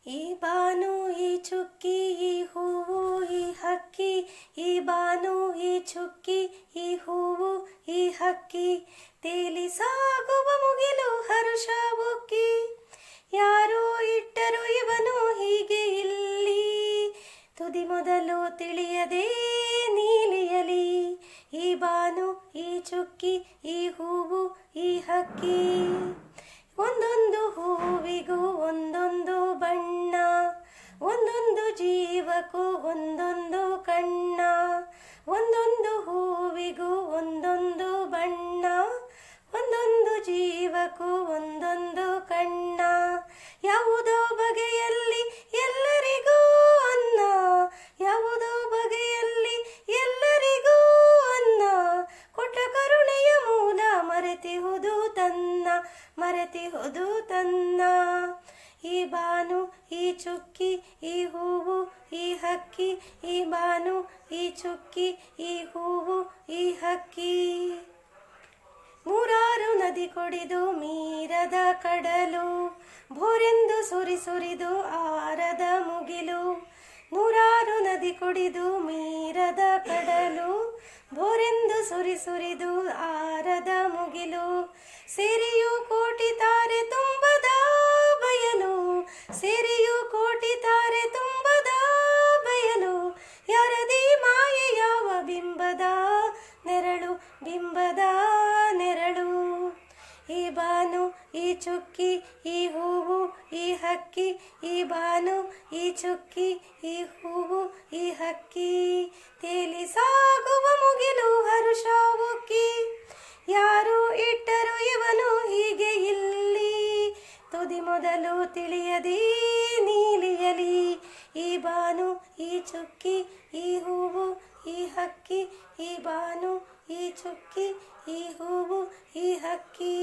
ಈ ಬಾನು ಈ ಚುಕ್ಕಿ ಈ ಹೂವು ಈ ಹಕ್ಕಿ, ಈ ಬಾನು ಈ ಚುಕ್ಕಿ ಈ ಹೂವು ಈ ಹಕ್ಕಿ, ತೇಲಿ ಸಾಗುವ ಮುಗಿಲು ಹರುಷ ಉಕ್ಕಿ, ಯಾರೋ ಇಟ್ಟರು ಇವನು ಹೀಗೆ ಇಲ್ಲಿ, ತುದಿ ಮೊದಲು ತಿಳಿಯದೆ ನೀಲಿಯಲಿ. ಈ ಬಾನು ಈ ಚುಕ್ಕಿ ಈ ಹೂವು ಈ ಹಕ್ಕಿ, ಒಂದೊಂದು ಹೂವಿಗೂ ಒಂದೊಂದು ಬಣ್ಣ, ಒಂದೊಂದು ಜೀವಕ್ಕೂ ಒಂದೊಂದು ಕಣ್ಣ, ಒಂದೊಂದು ಹೂವಿಗೂ ಒಂದೊಂದು ಬಣ್ಣ, ಒಂದೊಂದು ಜೀವಕ್ಕೂ ಒಂದೊಂದು ಕಣ್ಣ, ಯಾವುದೋ ಬಗೆಯಲ್ಲಿ ಎಲ್ಲರಿಗೂ ಅನ್ನ, ಯಾವುದೋ ಬಗೆಯಲ್ಲಿ ಎಲ್ಲರಿಗೂ ಅನ್ನ, ಕೊಟ್ಟ ಕರುಣೆಯ ಮೂಲ ಮರೆತಿಹುದು ತನ್ನ, ಮರೆತಿಹುದು ತನ್ನ. ಈ ಬಾನು ಈ ಚುಕ್ಕಿ ಈ ಹೂವು ಈ ಹಕ್ಕಿ, ಈ ಬಾನು ಈ ಚುಕ್ಕಿ ಈ ಹೂವು ಈ ಹಕ್ಕಿ, ನೂರಾರು ನದಿ ಕೊಡಿದು ಮೀರದ ಕಡಲು, ಭೋರೆಂದು ಸುರಿದು ಆರದ ಮುಗಿಲು, ನೂರಾರು ನದಿ ಕೊಡಿದು ಮೀರದ ಕಡಲು, ಭೋರೆಂದು ಸುರಿದು ಆರದ ಮುಗಿಲು, ಸೇರಿಯು ಕೋಟಿ ತಾರೆ ತುಂಬದ ಬಯಲು, ಸೇರಿಯು ಕೋಟಿ ತಾರೆ ತುಂಬದ ಬಯಲು, ಯಾರದಿ ಮಾಯೆ ಯಾವ ಬಿಂಬದ ನೆರಳು, ಬಿಂಬದ ನೆರಳು. ಈ ಬಾನು ಈ ಚುಕ್ಕಿ ಈ ಹೂವು ಈ ಹಕ್ಕಿ, ಈ ಬಾನು ಈ ಚುಕ್ಕಿ ಈ ಹೂವು ಈ ಹಕ್ಕಿ, ತೇಲಿ ಸಾಗುವ ಮುಗಿಲು ಹರುಷ ಉಕ್ಕಿ, ಯಾರು ಇಟ್ಟರು ಇವನು ಹೀಗೆ ಇಲ್ಲಿ, ತುದಿ ಮೊದಲು ತಿಳಿಯದಿ ನೀಲಿಯಲಿ. ಈ ಬಾನು ಈ ಚುಕ್ಕಿ ಈ ಹೂವು ಈ ಹಕ್ಕಿ, ಈ ಬಾನು ಈ ಚುಕ್ಕಿ ಈ ಹೂವು ಈ ಹಕ್ಕಿ.